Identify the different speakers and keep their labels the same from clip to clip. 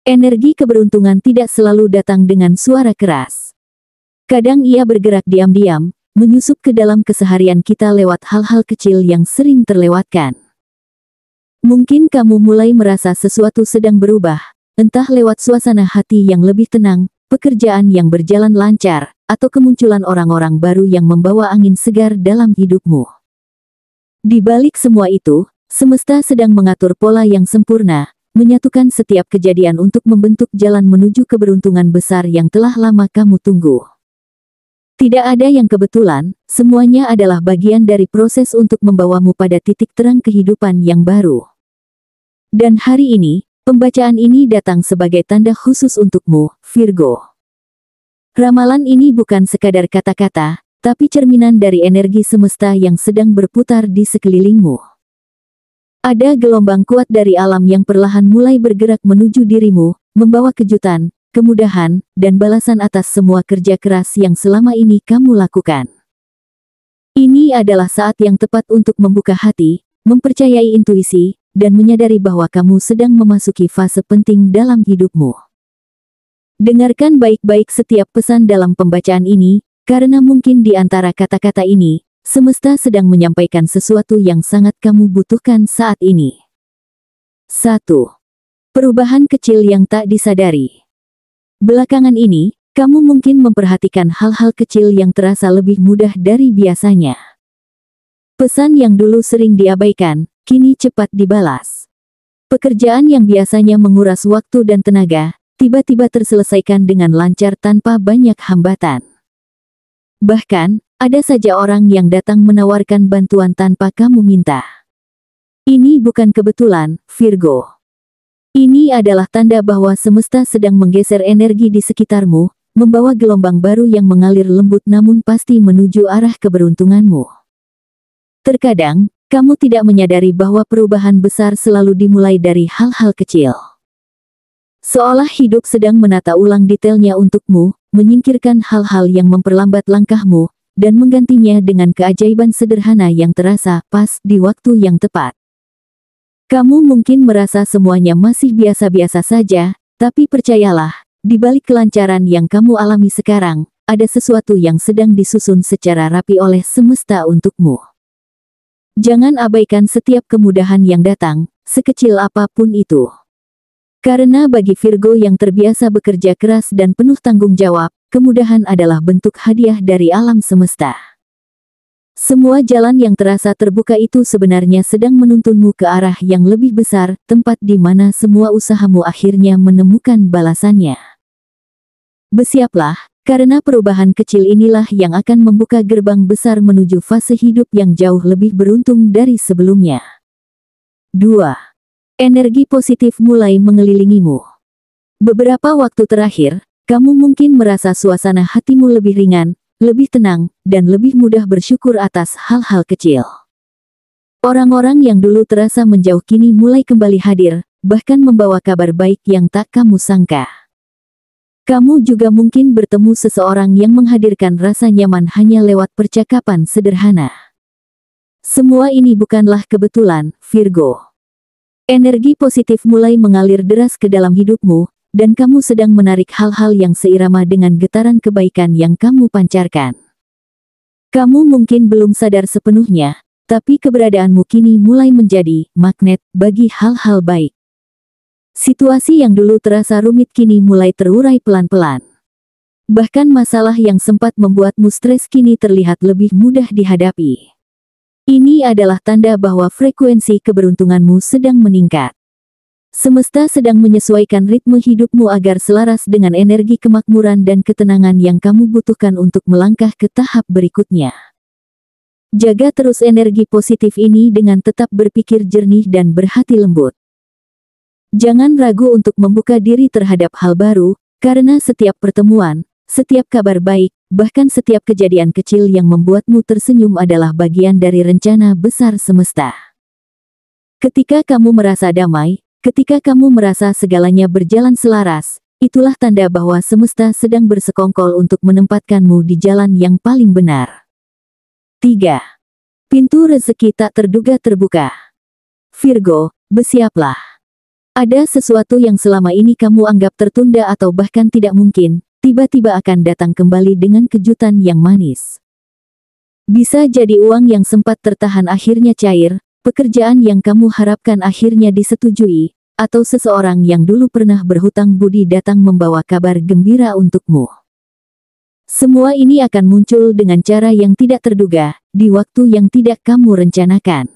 Speaker 1: Energi keberuntungan tidak selalu datang dengan suara keras. Kadang ia bergerak diam-diam, menyusup ke dalam keseharian kita lewat hal-hal kecil yang sering terlewatkan. Mungkin kamu mulai merasa sesuatu sedang berubah, entah lewat suasana hati yang lebih tenang, pekerjaan yang berjalan lancar, atau kemunculan orang-orang baru yang membawa angin segar dalam hidupmu. Di balik semua itu, semesta sedang mengatur pola yang sempurna, menyatukan setiap kejadian untuk membentuk jalan menuju keberuntungan besar yang telah lama kamu tunggu. Tidak ada yang kebetulan, semuanya adalah bagian dari proses untuk membawamu pada titik terang kehidupan yang baru. Dan hari ini, pembacaan ini datang sebagai tanda khusus untukmu, Virgo. Ramalan ini bukan sekadar kata-kata, tapi cerminan dari energi semesta yang sedang berputar di sekelilingmu. Ada gelombang kuat dari alam yang perlahan mulai bergerak menuju dirimu, membawa kejutan, kemudahan, dan balasan atas semua kerja keras yang selama ini kamu lakukan. Ini adalah saat yang tepat untuk membuka hati, mempercayai intuisi, dan menyadari bahwa kamu sedang memasuki fase penting dalam hidupmu. Dengarkan baik-baik setiap pesan dalam pembacaan ini, karena mungkin di antara kata-kata ini, semesta sedang menyampaikan sesuatu yang sangat kamu butuhkan saat ini. 1. Perubahan kecil yang tak disadari. Belakangan ini, kamu mungkin memperhatikan hal-hal kecil yang terasa lebih mudah dari biasanya. Pesan yang dulu sering diabaikan, kini cepat dibalas. Pekerjaan yang biasanya menguras waktu dan tenaga, tiba-tiba terselesaikan dengan lancar tanpa banyak hambatan. Bahkan, ada saja orang yang datang menawarkan bantuan tanpa kamu minta. Ini bukan kebetulan, Virgo. Ini adalah tanda bahwa semesta sedang menggeser energi di sekitarmu, membawa gelombang baru yang mengalir lembut namun pasti menuju arah keberuntunganmu. Terkadang, kamu tidak menyadari bahwa perubahan besar selalu dimulai dari hal-hal kecil. Seolah hidup sedang menata ulang detailnya untukmu, menyingkirkan hal-hal yang memperlambat langkahmu, dan menggantinya dengan keajaiban sederhana yang terasa pas di waktu yang tepat. Kamu mungkin merasa semuanya masih biasa-biasa saja, tapi percayalah, di balik kelancaran yang kamu alami sekarang, ada sesuatu yang sedang disusun secara rapi oleh semesta untukmu. Jangan abaikan setiap kemudahan yang datang, sekecil apapun itu. Karena bagi Virgo yang terbiasa bekerja keras dan penuh tanggung jawab, kemudahan adalah bentuk hadiah dari alam semesta. Semua jalan yang terasa terbuka itu sebenarnya sedang menuntunmu ke arah yang lebih besar, tempat di mana semua usahamu akhirnya menemukan balasannya. Bersiaplah, karena perubahan kecil inilah yang akan membuka gerbang besar menuju fase hidup yang jauh lebih beruntung dari sebelumnya. 2. Energi positif mulai mengelilingimu. Beberapa waktu terakhir, kamu mungkin merasa suasana hatimu lebih ringan, lebih tenang, dan lebih mudah bersyukur atas hal-hal kecil. Orang-orang yang dulu terasa menjauh kini mulai kembali hadir, bahkan membawa kabar baik yang tak kamu sangka. Kamu juga mungkin bertemu seseorang yang menghadirkan rasa nyaman hanya lewat percakapan sederhana. Semua ini bukanlah kebetulan, Virgo. Energi positif mulai mengalir deras ke dalam hidupmu, dan kamu sedang menarik hal-hal yang seirama dengan getaran kebaikan yang kamu pancarkan. Kamu mungkin belum sadar sepenuhnya, tapi keberadaanmu kini mulai menjadi magnet bagi hal-hal baik. Situasi yang dulu terasa rumit kini mulai terurai pelan-pelan. Bahkan masalah yang sempat membuatmu stres kini terlihat lebih mudah dihadapi. Ini adalah tanda bahwa frekuensi keberuntunganmu sedang meningkat. Semesta sedang menyesuaikan ritme hidupmu agar selaras dengan energi kemakmuran dan ketenangan yang kamu butuhkan untuk melangkah ke tahap berikutnya. Jaga terus energi positif ini dengan tetap berpikir jernih dan berhati lembut. Jangan ragu untuk membuka diri terhadap hal baru, karena setiap pertemuan, setiap kabar baik, bahkan setiap kejadian kecil yang membuatmu tersenyum adalah bagian dari rencana besar semesta. Ketika kamu merasa damai, ketika kamu merasa segalanya berjalan selaras, itulah tanda bahwa semesta sedang bersekongkol untuk menempatkanmu di jalan yang paling benar. 3. Pintu rezeki tak terduga terbuka. Virgo, bersiaplah. Ada sesuatu yang selama ini kamu anggap tertunda atau bahkan tidak mungkin, tiba-tiba akan datang kembali dengan kejutan yang manis. Bisa jadi uang yang sempat tertahan akhirnya cair, pekerjaan yang kamu harapkan akhirnya disetujui, atau seseorang yang dulu pernah berhutang budi datang membawa kabar gembira untukmu. Semua ini akan muncul dengan cara yang tidak terduga, di waktu yang tidak kamu rencanakan.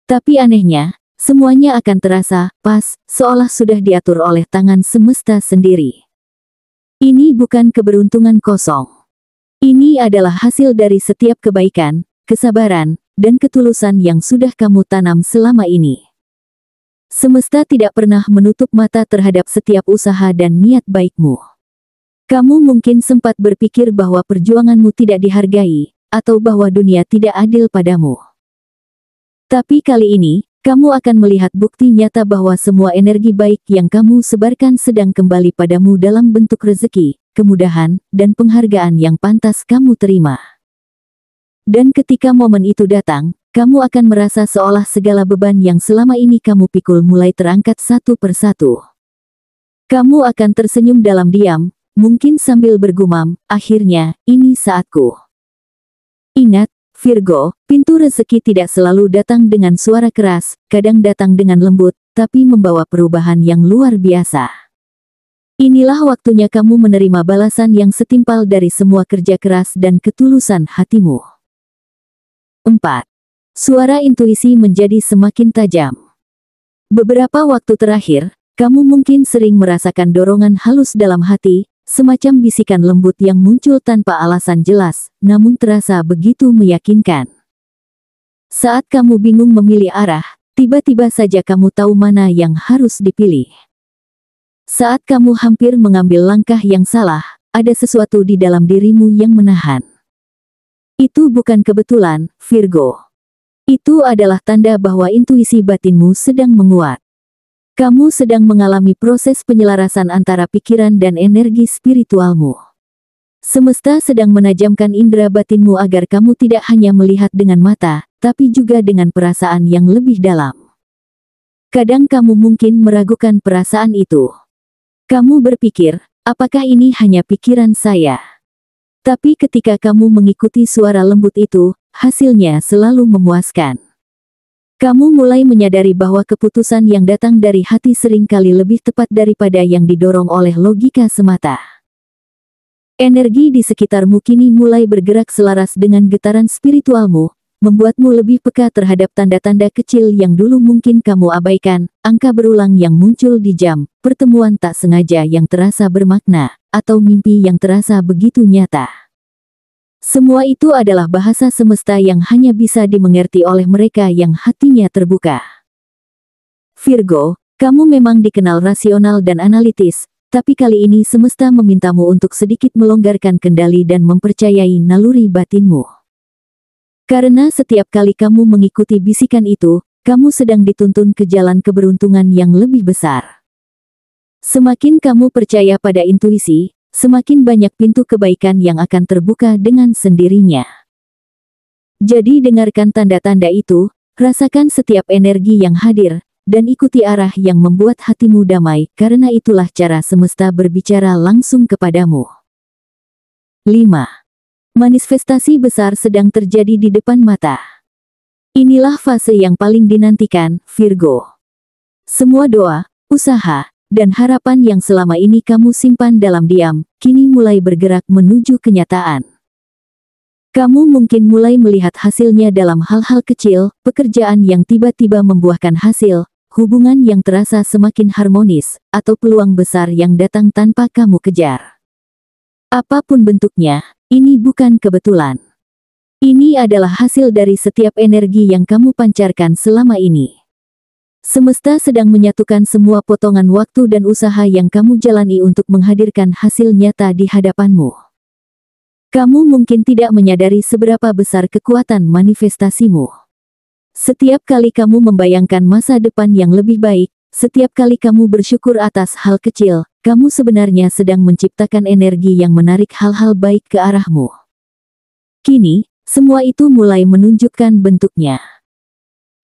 Speaker 1: Tapi anehnya, semuanya akan terasa pas, seolah sudah diatur oleh tangan semesta sendiri. Ini bukan keberuntungan kosong. Ini adalah hasil dari setiap kebaikan, kesabaran, dan ketulusan yang sudah kamu tanam selama ini. Semesta tidak pernah menutup mata terhadap setiap usaha dan niat baikmu. Kamu mungkin sempat berpikir bahwa perjuanganmu tidak dihargai, atau bahwa dunia tidak adil padamu. Tapi kali ini, kamu akan melihat bukti nyata bahwa semua energi baik yang kamu sebarkan sedang kembali padamu dalam bentuk rezeki, kemudahan, dan penghargaan yang pantas kamu terima. Dan ketika momen itu datang, kamu akan merasa seolah segala beban yang selama ini kamu pikul mulai terangkat satu persatu. Kamu akan tersenyum dalam diam, mungkin sambil bergumam, akhirnya, ini saatku. Ingat, Virgo, pintu rezeki tidak selalu datang dengan suara keras, kadang datang dengan lembut, tapi membawa perubahan yang luar biasa. Inilah waktunya kamu menerima balasan yang setimpal dari semua kerja keras dan ketulusan hatimu. 4. Suara intuisi menjadi semakin tajam. Beberapa waktu terakhir, kamu mungkin sering merasakan dorongan halus dalam hati, semacam bisikan lembut yang muncul tanpa alasan jelas, namun terasa begitu meyakinkan. Saat kamu bingung memilih arah, tiba-tiba saja kamu tahu mana yang harus dipilih. Saat kamu hampir mengambil langkah yang salah, ada sesuatu di dalam dirimu yang menahan. Itu bukan kebetulan, Virgo. Itu adalah tanda bahwa intuisi batinmu sedang menguat. Kamu sedang mengalami proses penyelarasan antara pikiran dan energi spiritualmu. Semesta sedang menajamkan indera batinmu agar kamu tidak hanya melihat dengan mata, tapi juga dengan perasaan yang lebih dalam. Kadang kamu mungkin meragukan perasaan itu. Kamu berpikir, apakah ini hanya pikiran saya? Tapi ketika kamu mengikuti suara lembut itu, hasilnya selalu memuaskan. Kamu mulai menyadari bahwa keputusan yang datang dari hati seringkali lebih tepat daripada yang didorong oleh logika semata. Energi di sekitarmu kini mulai bergerak selaras dengan getaran spiritualmu, membuatmu lebih peka terhadap tanda-tanda kecil yang dulu mungkin kamu abaikan, angka berulang yang muncul di jam, pertemuan tak sengaja yang terasa bermakna, atau mimpi yang terasa begitu nyata. Semua itu adalah bahasa semesta yang hanya bisa dimengerti oleh mereka yang hatinya terbuka. Virgo, kamu memang dikenal rasional dan analitis, tapi kali ini semesta memintamu untuk sedikit melonggarkan kendali dan mempercayai naluri batinmu. Karena setiap kali kamu mengikuti bisikan itu, kamu sedang dituntun ke jalan keberuntungan yang lebih besar. Semakin kamu percaya pada intuisi, semakin banyak pintu kebaikan yang akan terbuka dengan sendirinya. Jadi dengarkan tanda-tanda itu, rasakan setiap energi yang hadir, dan ikuti arah yang membuat hatimu damai, karena itulah cara semesta berbicara langsung kepadamu. 5. Manifestasi besar sedang terjadi di depan mata. Inilah fase yang paling dinantikan, Virgo. Semua doa, usaha, dan harapan yang selama ini kamu simpan dalam diam, kini mulai bergerak menuju kenyataan. Kamu mungkin mulai melihat hasilnya dalam hal-hal kecil, pekerjaan yang tiba-tiba membuahkan hasil, hubungan yang terasa semakin harmonis, atau peluang besar yang datang tanpa kamu kejar. Apapun bentuknya, ini bukan kebetulan. Ini adalah hasil dari setiap energi yang kamu pancarkan selama ini. Semesta sedang menyatukan semua potongan waktu dan usaha yang kamu jalani untuk menghadirkan hasil nyata di hadapanmu. Kamu mungkin tidak menyadari seberapa besar kekuatan manifestasimu. Setiap kali kamu membayangkan masa depan yang lebih baik, setiap kali kamu bersyukur atas hal kecil, kamu sebenarnya sedang menciptakan energi yang menarik hal-hal baik ke arahmu. Kini, semua itu mulai menunjukkan bentuknya.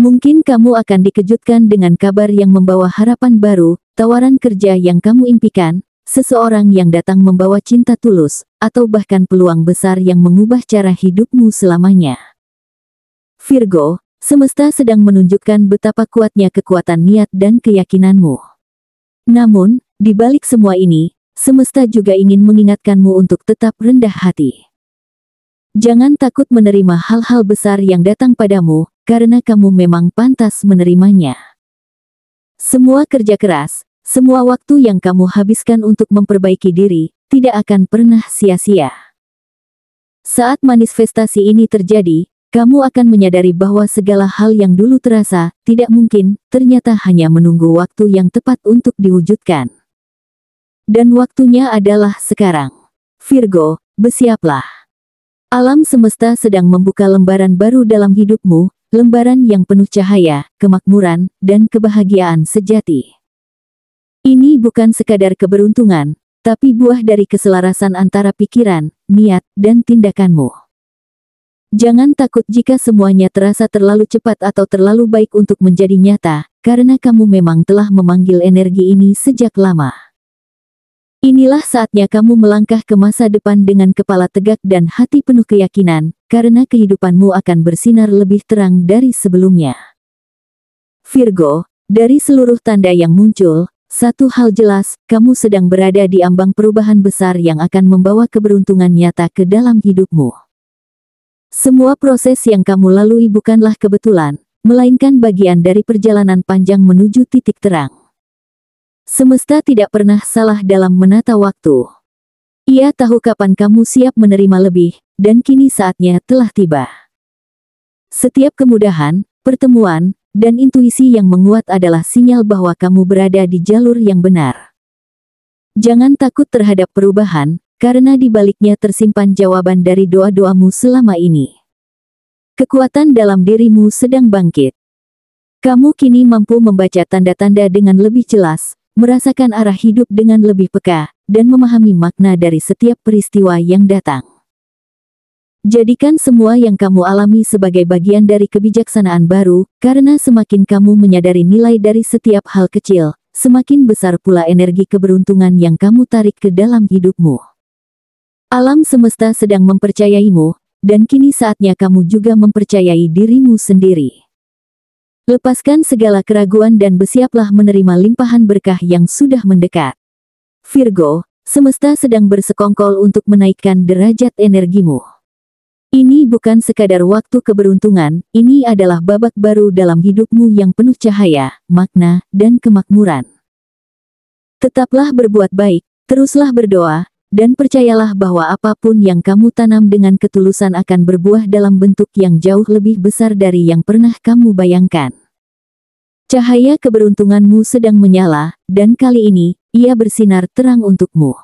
Speaker 1: Mungkin kamu akan dikejutkan dengan kabar yang membawa harapan baru, tawaran kerja yang kamu impikan, seseorang yang datang membawa cinta tulus, atau bahkan peluang besar yang mengubah cara hidupmu selamanya. Virgo, semesta sedang menunjukkan betapa kuatnya kekuatan niat dan keyakinanmu. Namun, di balik semua ini, semesta juga ingin mengingatkanmu untuk tetap rendah hati. Jangan takut menerima hal-hal besar yang datang padamu, karena kamu memang pantas menerimanya. Semua kerja keras, semua waktu yang kamu habiskan untuk memperbaiki diri, tidak akan pernah sia-sia. Saat manifestasi ini terjadi, kamu akan menyadari bahwa segala hal yang dulu terasa tidak mungkin, ternyata hanya menunggu waktu yang tepat untuk diwujudkan. Dan waktunya adalah sekarang. Virgo, bersiaplah. Alam semesta sedang membuka lembaran baru dalam hidupmu, lembaran yang penuh cahaya, kemakmuran, dan kebahagiaan sejati. Ini bukan sekadar keberuntungan, tapi buah dari keselarasan antara pikiran, niat, dan tindakanmu. Jangan takut jika semuanya terasa terlalu cepat atau terlalu baik untuk menjadi nyata, karena kamu memang telah memanggil energi ini sejak lama. Inilah saatnya kamu melangkah ke masa depan dengan kepala tegak dan hati penuh keyakinan, karena kehidupanmu akan bersinar lebih terang dari sebelumnya. Virgo, dari seluruh tanda yang muncul, satu hal jelas, kamu sedang berada di ambang perubahan besar yang akan membawa keberuntungan nyata ke dalam hidupmu. Semua proses yang kamu lalui bukanlah kebetulan, melainkan bagian dari perjalanan panjang menuju titik terang. Semesta tidak pernah salah dalam menata waktu. Ia tahu kapan kamu siap menerima lebih, dan kini saatnya telah tiba. Setiap kemudahan, pertemuan, dan intuisi yang menguat adalah sinyal bahwa kamu berada di jalur yang benar. Jangan takut terhadap perubahan, karena di baliknya tersimpan jawaban dari doa-doamu selama ini. Kekuatan dalam dirimu sedang bangkit. Kamu kini mampu membaca tanda-tanda dengan lebih jelas, merasakan arah hidup dengan lebih peka, dan memahami makna dari setiap peristiwa yang datang. Jadikan semua yang kamu alami sebagai bagian dari kebijaksanaan baru, karena semakin kamu menyadari nilai dari setiap hal kecil, semakin besar pula energi keberuntungan yang kamu tarik ke dalam hidupmu. Alam semesta sedang mempercayaimu, dan kini saatnya kamu juga mempercayai dirimu sendiri. Lepaskan segala keraguan dan bersiaplah menerima limpahan berkah yang sudah mendekat. Virgo, semesta sedang bersekongkol untuk menaikkan derajat energimu. Ini bukan sekadar waktu keberuntungan, ini adalah babak baru dalam hidupmu yang penuh cahaya, makna, dan kemakmuran. Tetaplah berbuat baik, teruslah berdoa, dan percayalah bahwa apapun yang kamu tanam dengan ketulusan akan berbuah dalam bentuk yang jauh lebih besar dari yang pernah kamu bayangkan. Cahaya keberuntunganmu sedang menyala, dan kali ini, ia bersinar terang untukmu.